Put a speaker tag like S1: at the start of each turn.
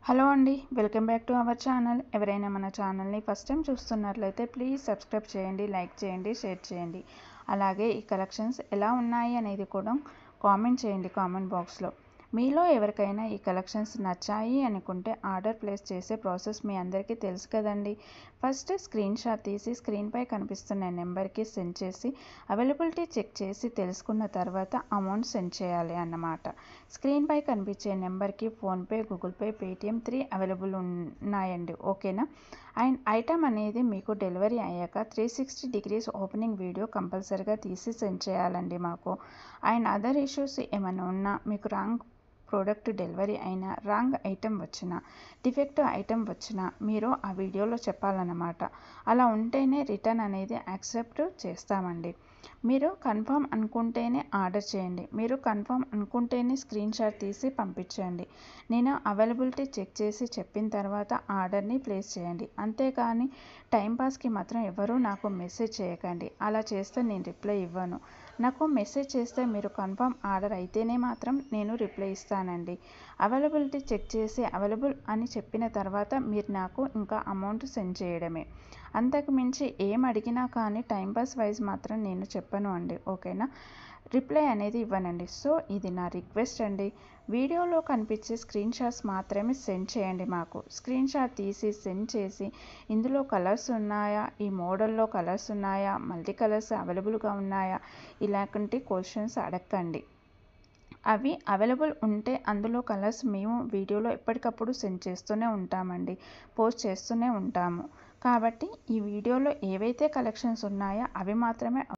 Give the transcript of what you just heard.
S1: Hello అండి, welcome back to our channel. ఎవరైనా మన ఛానల్ని ఫస్ట్ టైం చూస్తున్నట్లయితే ప్లీజ్ సబ్స్క్రైబ్ చేయండి, లైక్ చేయండి, షేర్ చేయండి. అలాగే ఈ కలెక్షన్స్ ఎలా ఉన్నాయి అనేది కూడా కామెంట్ చేయండి కామెంట్ బాక్స్లో. మీలో ఎవరికైనా ఈ కలెక్షన్స్ నచ్చాయి అనుకుంటే ఆర్డర్ ప్లేస్ చేసే ప్రాసెస్ మీ అందరికీ తెలుసు కదండి. ఫస్ట్ స్క్రీన్ షాట్ తీసి స్క్రీన్పై కనిపిస్తున్న నెంబర్కి సెండ్ చేసి అవైలబిలిటీ చెక్ చేసి తెలుసుకున్న తర్వాత అమౌంట్ సెండ్ చేయాలి అన్నమాట. స్క్రీన్పై కనిపించే నెంబర్కి PhonePe, Google pay, Paytm 3 available ఉన్నాయండి. ఓకేనా. అండ్ ఐటమ్ అనేది మీకు డెలివరీ అయ్యాక 360 డిగ్రీస్ ఓపెనింగ్ వీడియో కంపల్సరీగా తీసి సెండ్ చేయాలండి మాకు. అండ్ అదర్ ఇష్యూస్ ఏమైనా ఉన్నా, మీకు రాంగ్ ప్రోడక్ట్ డెలివరీ అయినా, రాంగ్ ఐటెం వచ్చినా, డిఫెక్టివ్ ఐటెం వచ్చినా మీరు ఆ వీడియోలో చెప్పాలన్నమాట. అలా ఉంటేనే రిటర్న్ అనేది యాక్సెప్ట్ చేస్తామండి. మీరు కన్ఫర్మ్ అనుకుంటేనే ఆర్డర్ చేయండి. మీరు కన్ఫర్మ్ అనుకుంటేనే స్క్రీన్ షాట్ తీసి పంపించండి. నేను అవైలబిలిటీ చెక్ చేసి చెప్పిన తర్వాత ఆర్డర్ని ప్లేస్ చేయండి. అంతేకాని టైంపాస్కి మాత్రం ఎవరూ నాకు మెసేజ్ చేయకండి. అలా చేస్తే నేను రిప్లై ఇవ్వను. నాకు మెసేజ్ చేస్తే మీరు కన్ఫర్మ్ ఆర్డర్ అయితేనే మాత్రం నేను రిప్లై ఇస్తానండి. అవైలబిలిటీ చెక్ చేసి అవైలబుల్ అని చెప్పిన తర్వాత మీరు నాకు ఇంకా అమౌంట్ సెండ్ చేయడమే. అంతకు మించి ఏం అడిగినా కానీ టైంపాస్ వైజ్ మాత్రం నేను చెప్పను అండి. ఓకేనా. రిప్లై అనేది ఇవ్వనండి. సో ఇది నా రిక్వెస్ట్ అండి. వీడియోలో కనిపించే స్క్రీన్ షాట్స్ మాత్రమే సెండ్ చేయండి మాకు. స్క్రీన్ షాట్ తీసి సెండ్ చేసి ఇందులో కలర్స్ ఉన్నాయా, ఈ మోడల్లో కలర్స్ ఉన్నాయా, మల్టీ కలర్స్ అవైలబుల్గా ఉన్నాయా, ఇలాంటి క్వశ్చన్స్ అడగండి. అవి అవైలబుల్ ఉంటే అందులో కలర్స్ మేము వీడియోలో ఎప్పటికప్పుడు సెండ్ చేస్తూనే ఉంటామండి, పోస్ట్ చేస్తూనే ఉంటాము. కాబట్టి ఈ వీడియోలో ఏవైతే కలెక్షన్స్ ఉన్నాయో అవి మాత్రమే